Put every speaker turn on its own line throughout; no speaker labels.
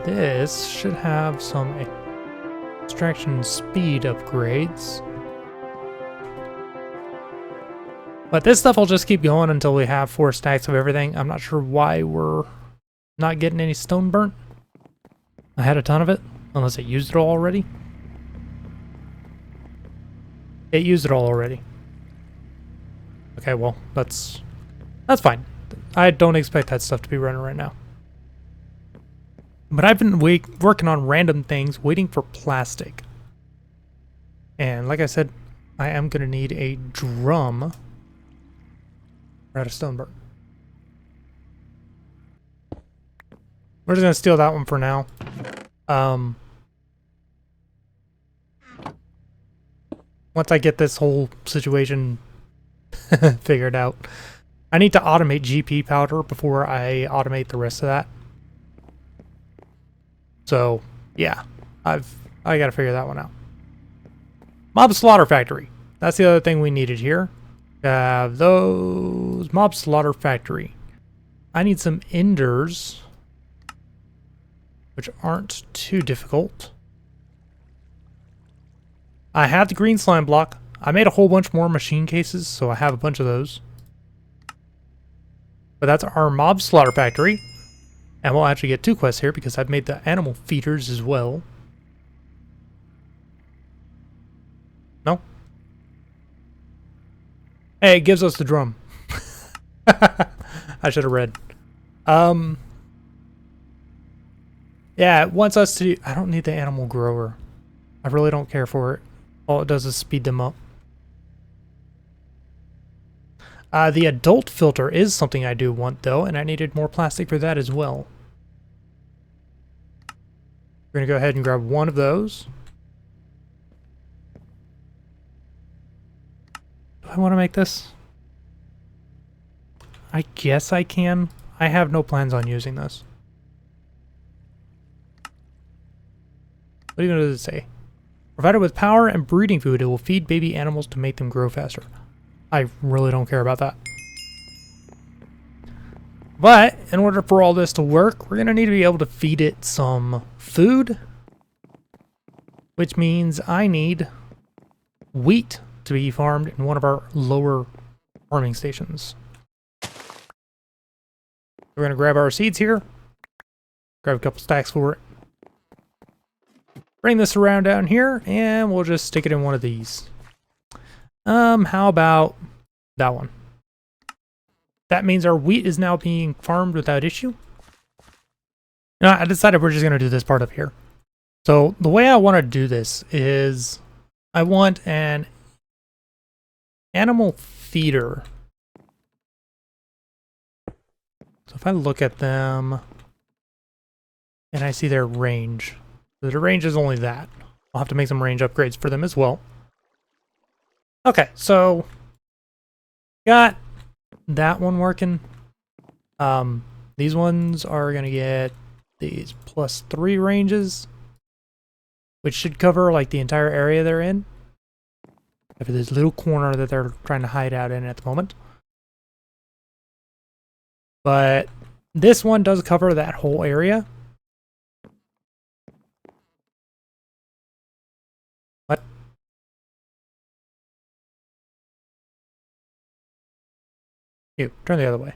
This should have some extraction speed upgrades. But this stuff will just keep going until we have 4 stacks of everything. I'm not sure why we're not getting any stone burnt. I had a ton of it, unless it used it all already. It used it all already. Okay, well, that's fine. I don't expect that stuff to be running right now. But I've been working on random things, waiting for plastic. And like I said, I am going to need a drum. We're out of stone burnt. We're just going to steal that one for now. Once I get this whole situation figured out. I need to automate GP powder before I automate the rest of that. So, yeah. I gotta figure that one out. Mob Slaughter Factory. That's the other thing we needed here. Those Mob Slaughter Factory. I need some enders, which aren't too difficult. I have the green slime block. I made a whole bunch more machine cases, so I have a bunch of those. But that's our Mob Slaughter Factory. And we'll actually get 2 quests here because I've made the animal feeders as well. No? Hey, it gives us the drum. I should have read. Yeah, it wants us to... I don't need the animal grower. I really don't care for it. All it does is speed them up. The adult filter is something I do want, though, and I needed more plastic for that as well. We're going to go ahead and grab one of those. Do I want to make this? I guess I can. I have no plans on using this. What even does it say? Provided with power and breeding food, it will feed baby animals to make them grow faster. I really don't care about that. But in order for all this to work, we're going to need to be able to feed it some food. Which means I need wheat to be farmed in one of our lower farming stations. We're going to grab our seeds here. Grab a couple stacks for it. Bring this around down here, and we'll just stick it in one of these. How about that one? That means our wheat is now being farmed without issue. No, I decided we're just going to do this part up here. So the way I want to do this is I want an animal feeder. So if I look at them and I see their range, the range is only that. I'll have to make some range upgrades for them as well. Okay, so got that one working. These ones are gonna get these +3 ranges, which should cover like the entire area they're in. Except for this little corner that they're trying to hide out in at the moment. But this one does cover that whole area. What? You, turn the other way.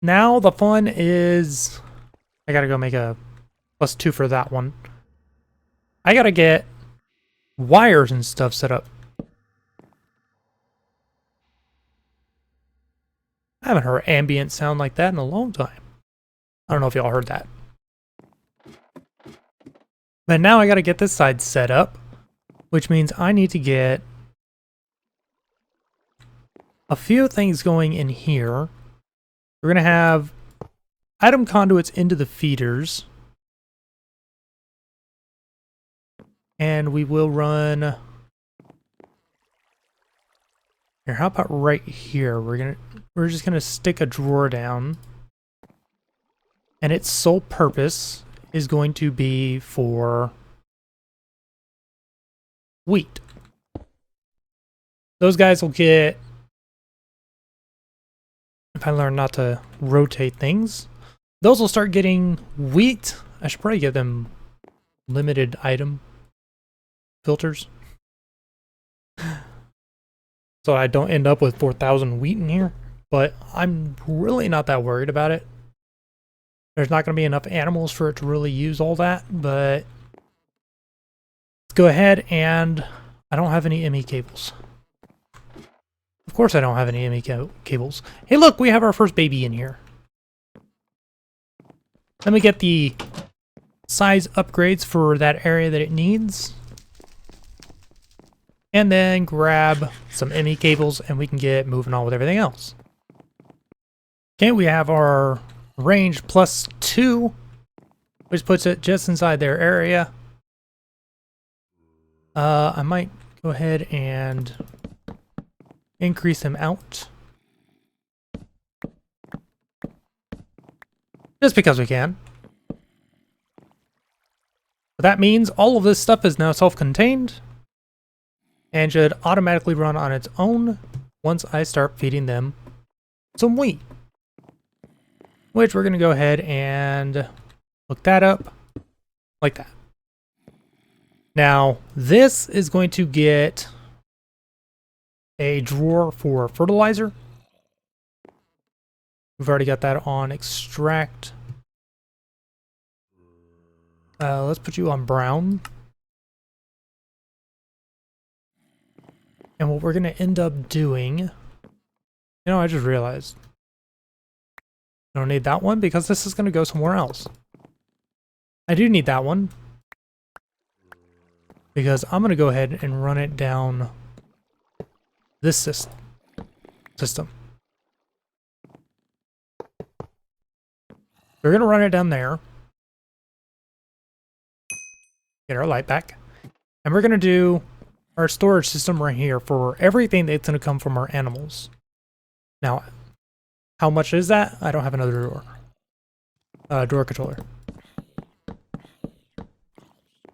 Now the fun is... I gotta go make a +2 for that one. I gotta get wires and stuff set up. I haven't heard ambient sound like that in a long time. I don't know if y'all heard that. But now I gotta get this side set up, which means I need to get a few things going in here. We're gonna have item conduits into the feeders. And we will run... Here, how about right here? We're just gonna stick a drawer down. And its sole purpose is going to be for wheat. Those guys will get... If I learn not to rotate things, Those will start getting wheat. I should probably give them limited item filters, so I don't end up with 4,000 wheat in here. But I'm really not that worried about it. There's not going to be enough animals for it to really use all that, but let's go ahead. And I don't have any ME cables. Of course I don't have any ME cables. Hey look, we have our first baby in here. Let me get the size upgrades for that area that it needs. And then grab some ME cables and we can get moving on with everything else. Okay, we have our range +2, which puts it just inside their area. I might go ahead and increase them out. Just because we can. But that means all of this stuff is now self-contained and should automatically run on its own once I start feeding them some wheat. Which we're going to go ahead and look that up like that. Now, this is going to get a drawer for fertilizer. We've already got that on extract. Let's put you on brown. And what we're going to end up doing... I just realized. I don't need that one because this is going to go somewhere else. I do need that one because I'm going to go ahead and run it down this system. We're going to run it down there. Get our light back. And we're going to do our storage system right here for everything that's going to come from our animals. Now, how much is that? I don't have another drawer. Drawer controller.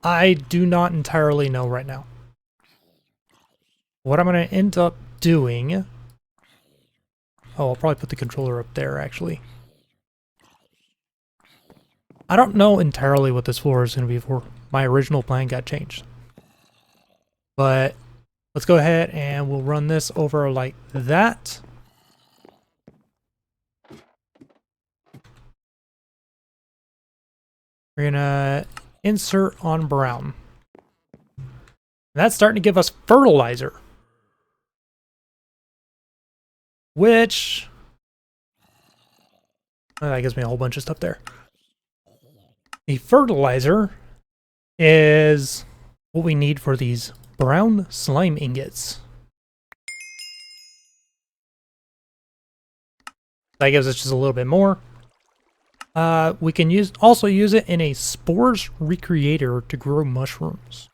I do not entirely know right now. What I'm going to end up doing... Oh, I'll probably put the controller up there, actually. I don't know entirely what this floor is going to be for. My original plan got changed. But let's go ahead and we'll run this over like that. We're gonna insert on brown. And that's starting to give us fertilizer. Which... that gives me a whole bunch of stuff there. The fertilizer is what we need for these brown slime ingots. That gives us just a little bit more. We can also use it in a spores recreator to grow mushrooms.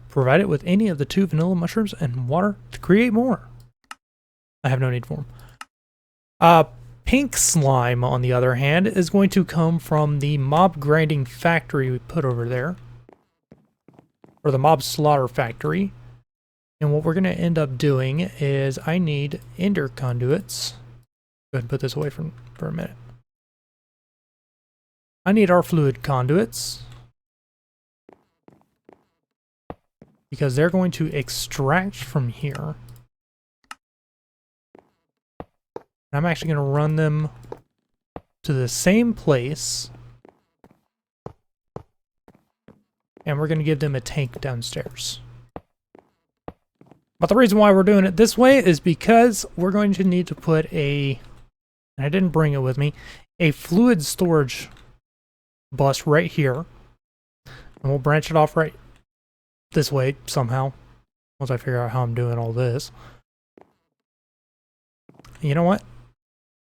Provide it with any of the 2 vanilla mushrooms and water to create more. I have no need for them. Pink slime, on the other hand, is going to come from the mob grinding factory we put over there. Or the mob slaughter factory. And what we're going to end up doing is I need ender conduits. Go ahead and put this away for a minute. I need our fluid conduits. Because they're going to extract from here. I'm actually going to run them to the same place. And we're going to give them a tank downstairs. But the reason why we're doing it this way is because we're going to need to put a... and I didn't bring it with me, a fluid storage bus right here. And we'll branch it off right this way somehow. Once I figure out how I'm doing all this. You know what?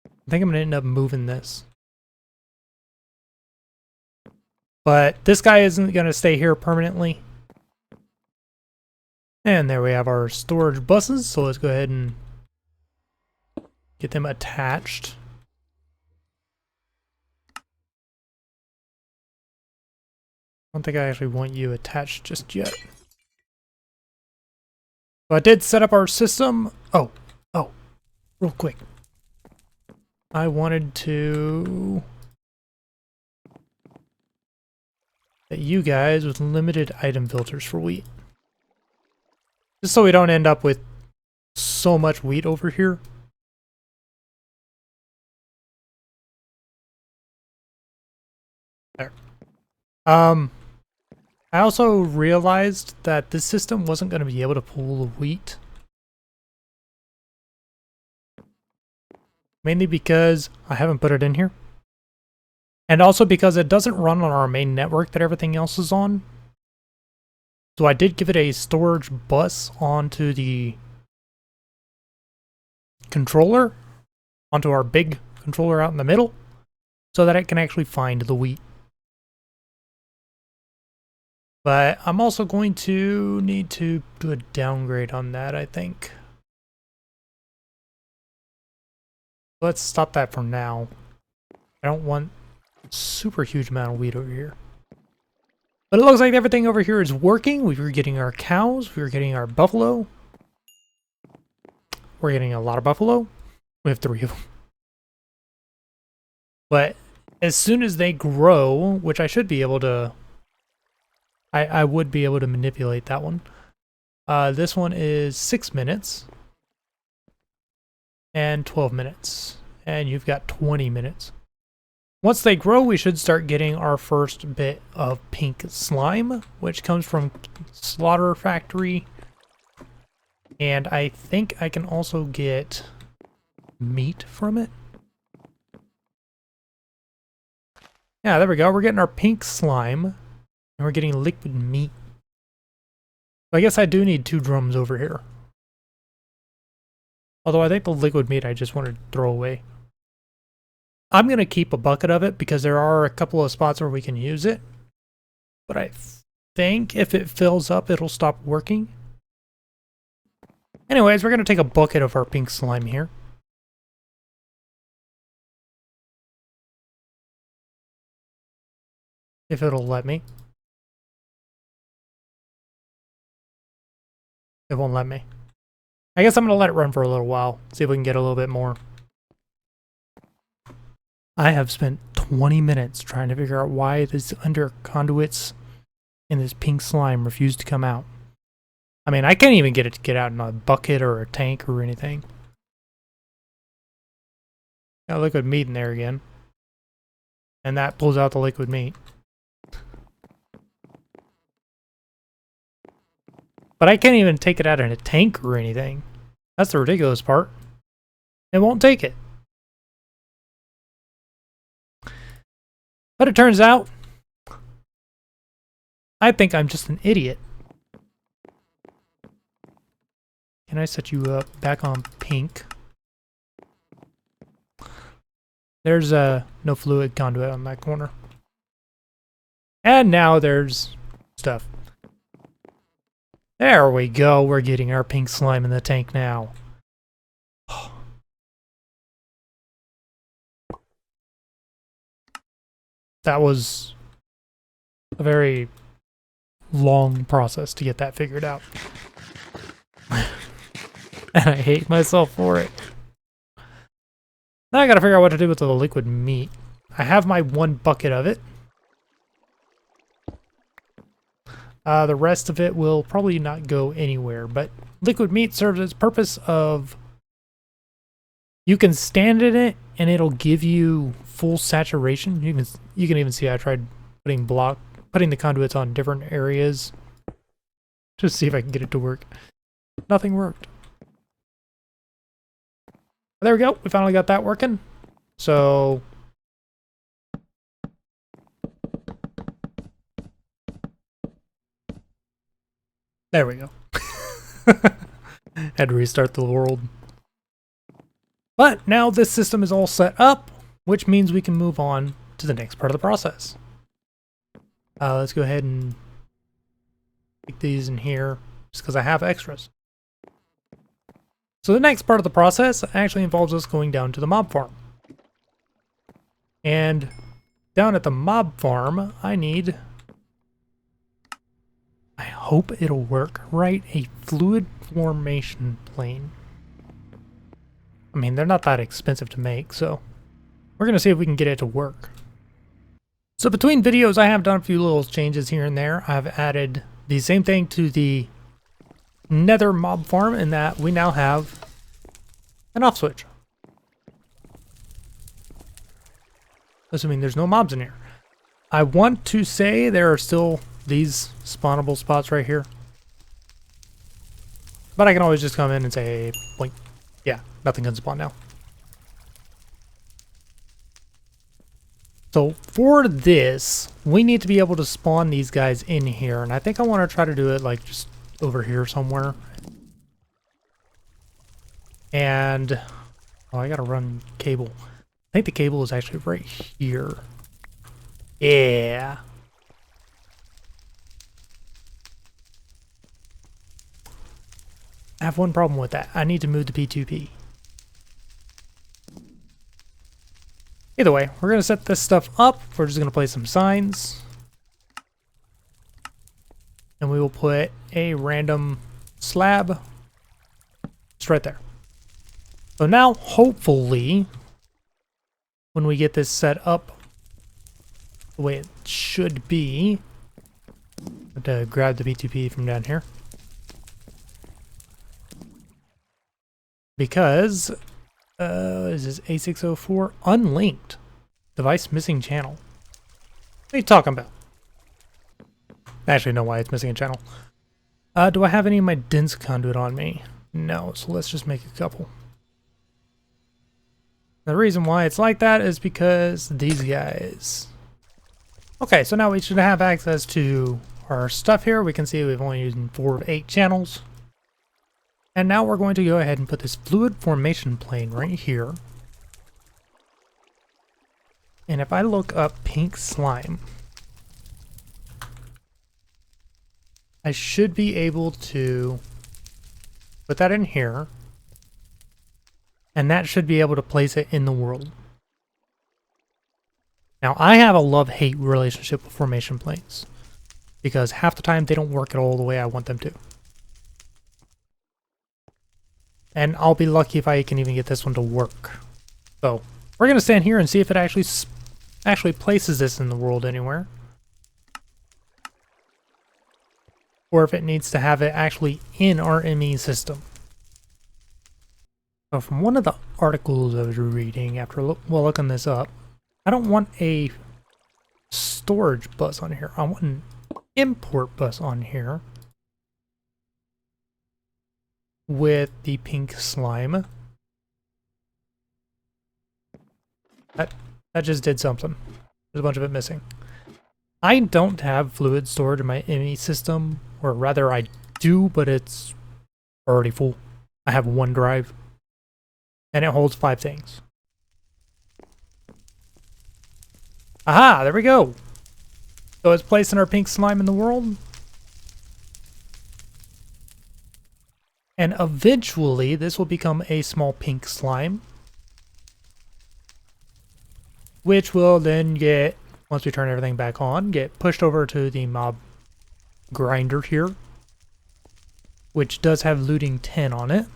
I think I'm going to end up moving this. But this guy isn't going to stay here permanently. And there we have our storage buses. So let's go ahead and get them attached. I don't think I actually want you attached just yet. So I did set up our system. Oh, real quick. I wanted to get you guys with limited item filters for wheat. Just so we don't end up with so much wheat over here. There. I also realized that this system wasn't going to be able to pull the wheat. Mainly because I haven't put it in here. And also because it doesn't run on our main network that everything else is on. So I did give it a storage bus onto the controller, onto our big controller out in the middle, so that it can actually find the wheat. But I'm also going to need to do a downgrade on that, I think. Let's stop that for now. I don't want a super huge amount of wheat over here. But it looks like everything over here is working. We were getting our cows. We were getting our buffalo. We're getting a lot of buffalo. We have 3 of them. But as soon as they grow, which I should be able to... I would be able to manipulate that one. This one is 6 minutes. And 12 minutes. And you've got 20 minutes. Once they grow, we should start getting our first bit of pink slime, which comes from Slaughter Factory. And I think I can also get meat from it. Yeah, there we go. We're getting our pink slime, and we're getting liquid meat. I guess I do need 2 drums over here. Although I think the liquid meat I just want to throw away. I'm going to keep a bucket of it because there are a couple of spots where we can use it. But I think if it fills up, it'll stop working. Anyways, we're going to take a bucket of our pink slime here. If it'll let me. It won't let me. I guess I'm going to let it run for a little while. See if we can get a little bit more. I have spent 20 minutes trying to figure out why these under conduits in this pink slime refuse to come out. I mean, I can't even get it to get out in a bucket or a tank or anything. Got liquid meat in there again. And that pulls out the liquid meat. But I can't even take it out in a tank or anything. That's the ridiculous part. It won't take it. But it turns out, I think I'm just an idiot. Can I set you up back on pink? There's no fluid conduit on that corner. And now there's stuff. There we go. We're getting our pink slime in the tank now. That was a very long process to get that figured out. And I hate myself for it. Now I gotta figure out what to do with the liquid meat. I have my 1 bucket of it. The rest of it will probably not go anywhere, but liquid meat serves its purpose of... You can stand in it, and it'll give you full saturation. You can even see I tried putting the conduits on different areas. Just see if I can get it to work. Nothing worked. There we go. We finally got that working. So... There we go. Had to restart the world. But now this system is all set up, which means we can move on to the next part of the process. Let's go ahead and stick these in here, just because I have extras. So the next part of the process actually involves us going down to the mob farm. And down at the mob farm, I need... I hope it'll work right, a fluid formation plane. I mean, they're not that expensive to make, so We're going to see if we can get it to work. So between videos, I have done a few little changes here and there. I've added the same thing to the Nether mob farm in that we now have an off switch. Assuming there's no mobs in here. I want to say there are still these spawnable spots right here. But I can always just come in and say, blink. Yeah, nothing can spawn now. So for this, we need to be able to spawn these guys in here. And I think I want to try to do it like just over here somewhere. And, oh, I gotta run cable. I think the cable is actually right here. Yeah. I have one problem with that. I need to move the P2P. Either way, we're going to set this stuff up. We're just going to place some signs. And we will put a random slab just right there. So now, hopefully, when we get this set up the way it should be, I'm going to grab the P2P from down here. Because, is this A604? Unlinked. Device missing channel. What are you talking about? I actually know why it's missing a channel. Do I have any of my dense conduit on me? No, so let's just make a couple. The reason why it's like that is because these guys. Okay, so now we should have access to our stuff here. We can see we've only used 4 of 8 channels. And now we're going to go ahead and put this fluid formation plane right here. And if I look up pink slime, I should be able to put that in here. And that should be able to place it in the world. Now, I have a love-hate relationship with formation planes. Because half the time they don't work at all the way I want them to. And I'll be lucky if I can even get this one to work. So, we're going to stand here and see if it actually places this in the world anywhere. Or if it needs to have it actually in our ME system. So from one of the articles I was reading after looking this up, I don't want a storage bus on here. I want an import bus on here. With the pink slime. That just did something. There's a bunch of it missing. I don't have fluid storage in my ME system, or rather I do, but it's already full. I have 1 drive, and it holds 5 things. Aha, there we go. So it's placing our pink slime in the world. And eventually, this will become a small pink slime. Which will then get, once we turn everything back on, get pushed over to the mob grinder here. Which does have looting 10 on it.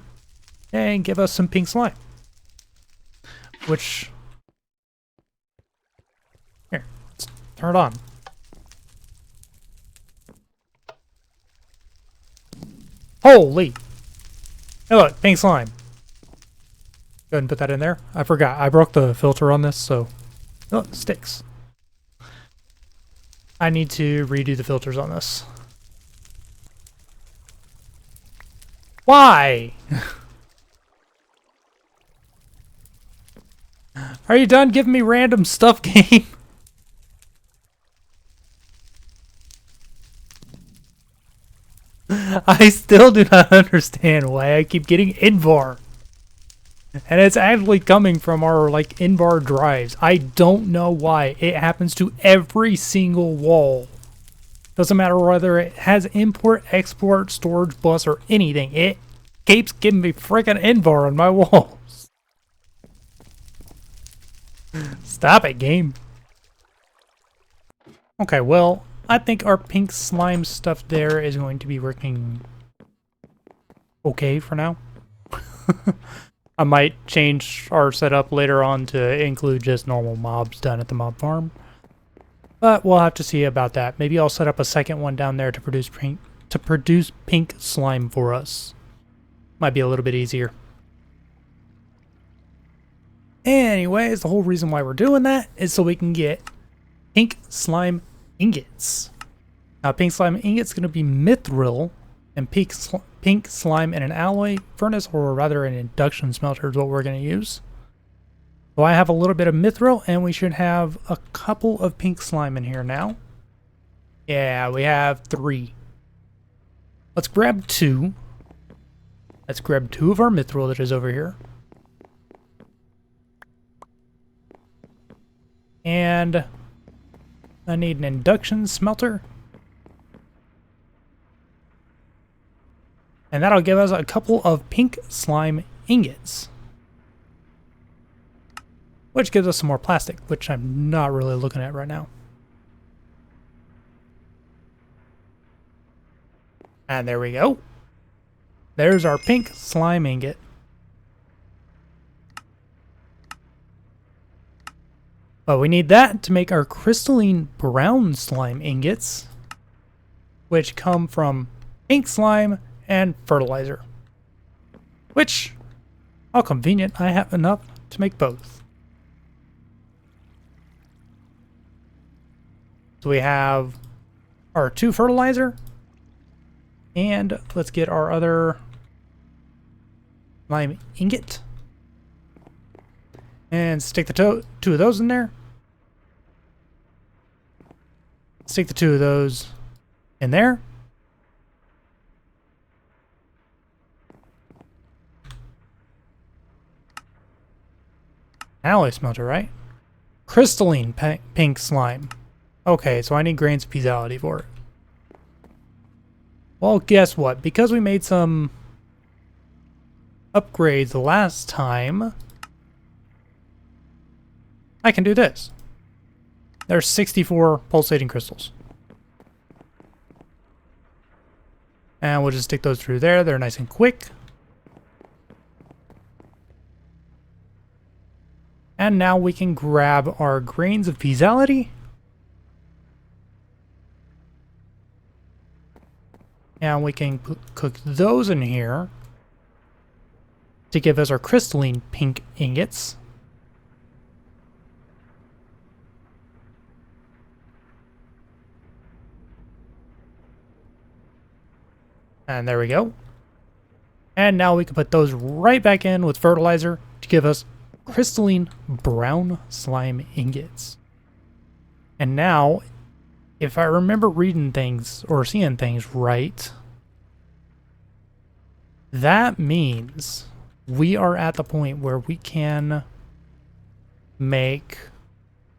And give us some pink slime. Which, here, let's turn it on. Holy! Hey look, pink slime. Go ahead and put that in there. I forgot. I broke the filter on this, so... Oh, it sticks. I need to redo the filters on this. Why? Are you done giving me random stuff, game? I still do not understand why I keep getting invar. And it's actually coming from our, like, invar drives. I don't know why. It happens to every single wall. Doesn't matter whether it has import, export, storage bus, or anything. It keeps giving me freaking invar on my walls. Stop it, game. Okay, well, I think our pink slime stuff there is going to be working okay for now. I might change our setup later on to include just normal mobs done at the mob farm. But we'll have to see about that. Maybe I'll set up a second one down there to produce pink slime for us. Might be a little bit easier. Anyways, the whole reason why we're doing that is so we can get pink slime ingots. Now, pink slime ingots going to be mithril, and pink slime in an alloy furnace, or rather an induction smelter, is what we're going to use. So I have a little bit of mithril, and we should have a couple of pink slime in here now. Yeah, we have 3. Let's grab 2. Let's grab 2 of our mithril that is over here. And I need an induction smelter. And that'll give us a couple of pink slime ingots. Which gives us some more plastic, which I'm not really looking at right now. And there we go. There's our pink slime ingot. But we need that to make our crystalline brown slime ingots, which come from pink slime and fertilizer. Which, how convenient, I have enough to make both. So we have our 2 fertilizer, and let's get our other slime ingot. And stick the 2 of those in there. Stick the 2 of those in there. Alloy smelter, right? Crystalline pink slime. Okay, so I need grains of piezoality for it. Well, guess what? Because we made some upgrades the last time, I can do this. There's 64 pulsating crystals. And we'll just stick those through there. They're nice and quick. And now we can grab our grains of piezoality. And we can cook those in here to give us our crystalline pink ingots. And there we go. And now we can put those right back in with fertilizer to give us crystalline brown slime ingots. And now, if I remember reading things or seeing things right, that means we are at the point where we can make...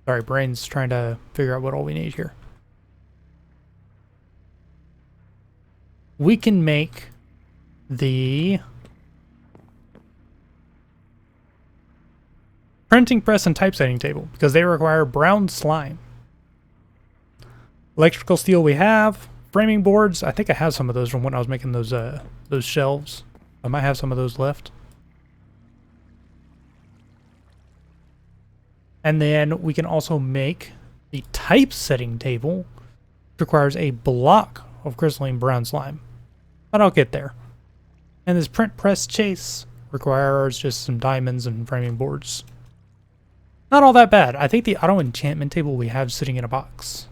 Sorry, brain's trying to figure out what all we need here. We can make the printing press and typesetting table because they require brown slime. Electrical steel we have. Framing boards. I think I have some of those from when I was making those shelves. I might have some of those left. And then we can also make the typesetting table, which requires a block of crystalline brown slime. But I'll get there. And this print press chase requires just some diamonds and framing boards. Not all that bad. I think the auto enchantment table we have sitting in a box.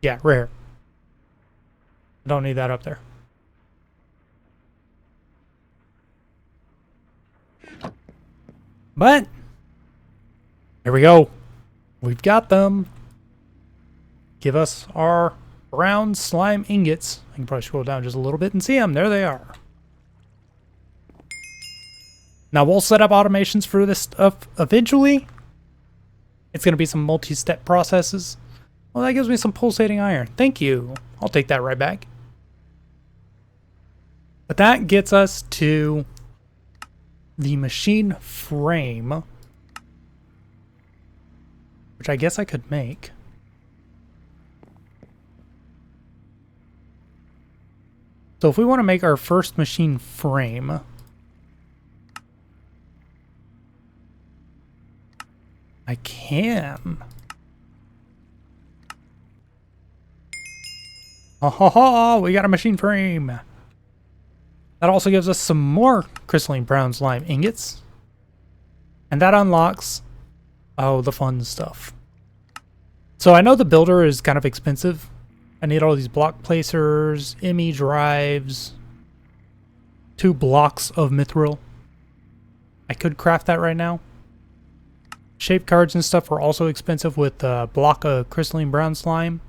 Yeah, rare. Don't need that up there. But here we go. We've got them. Give us our brown slime ingots. I can probably scroll down just a little bit and see them. There they are. Now we'll set up automations for this stuff eventually. It's going to be some multi-step processes. Well, that gives me some pulsating iron. Thank you. I'll take that right back. But that gets us to the machine frame, which I guess I could make. So if we want to make our first machine frame, I can. Ha ha ha! We got a machine frame! That also gives us some more crystalline brown slime ingots. And that unlocks, oh, the fun stuff. So I know the builder is kind of expensive. I need all these block placers, ME drives, 2 blocks of mithril. I could craft that right now. Shape cards and stuff are also expensive with a block of crystalline brown slime.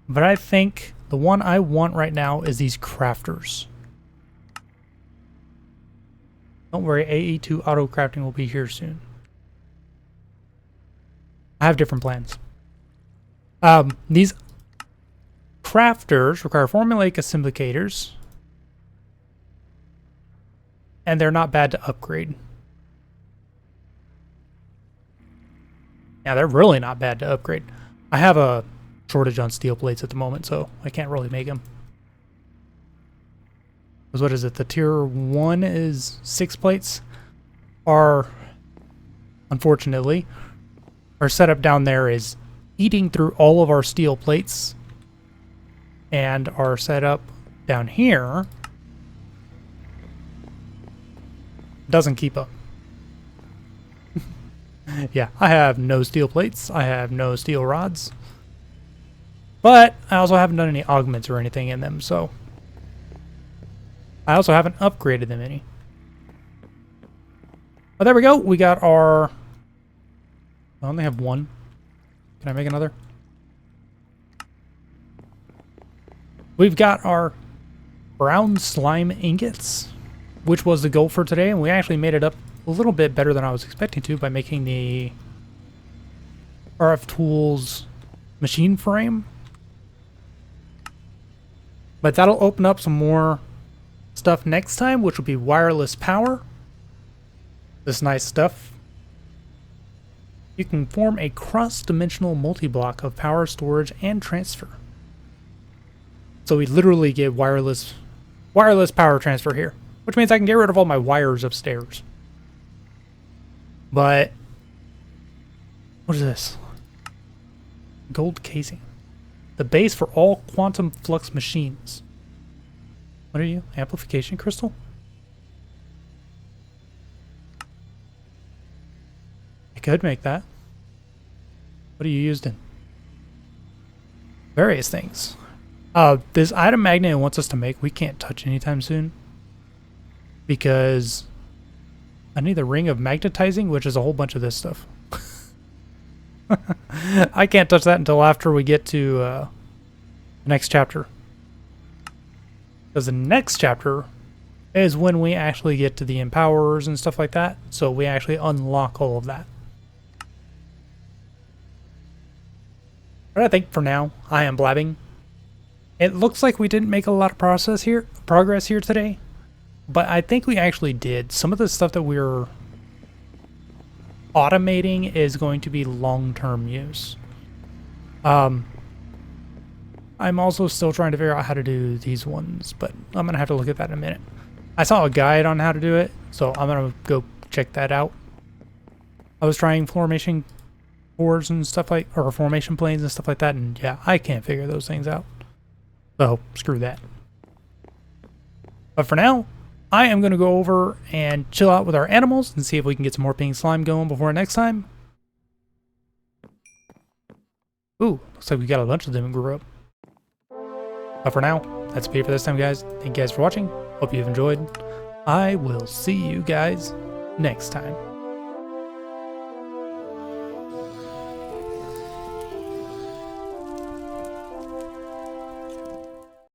But I think the one I want right now is these crafters. Don't worry, AE2 auto crafting will be here soon. I have different plans. These crafters require formulaic assemblicators, and they're not bad to upgrade. Yeah, they're really not bad to upgrade. I have a shortage on steel plates at the moment, so I can't really make them. Because what is it? The tier 1 is 6 plates. Unfortunately, our setup down there is eating through all of our steel plates. And our setup down here doesn't keep up. Yeah, I have no steel plates. I have no steel rods. But I also haven't done any augments or anything in them, so I also haven't upgraded them any. Oh, there we go. We got our... I only have one. Can I make another? We've got our brown slime ingots, which was the goal for today, and we actually made it up a little bit better than I was expecting to by making the RF Tools machine frame. But that'll open up some more stuff next time, which will be wireless power. This nice stuff. You can form a cross-dimensional multi-block of power storage and transfer. So we literally get wireless power transfer here, which means I can get rid of all my wires upstairs. But what is this? Gold casing. The base for all quantum flux machines. What are you? Amplification crystal? I could make that. What are you used in? Various things. This item magnet it wants us to make, we can't touch anytime soon. Because I need the ring of magnetizing, which is a whole bunch of this stuff. I can't touch that until after we get to the next chapter. Because the next chapter is when we actually get to the empowerers and stuff like that. So we actually unlock all of that. But I think for now, I am blabbing. It looks like we didn't make a lot of progress here today. But I think we actually did. Some of the stuff that we're automating is going to be long-term use. I'm also still trying to figure out how to do these ones, but I'm going to have to look at that in a minute. I saw a guide on how to do it, so I'm going to go check that out. I was trying formation cores and stuff or formation planes and stuff like that, and yeah, I can't figure those things out. So, screw that. But for now, I am going to go over and chill out with our animals and see if we can get some more pink slime going before next time. Ooh, looks like we got a bunch of them grew up. But for now, that's it for this time, guys. Thank you guys for watching. Hope you've enjoyed. I will see you guys next time.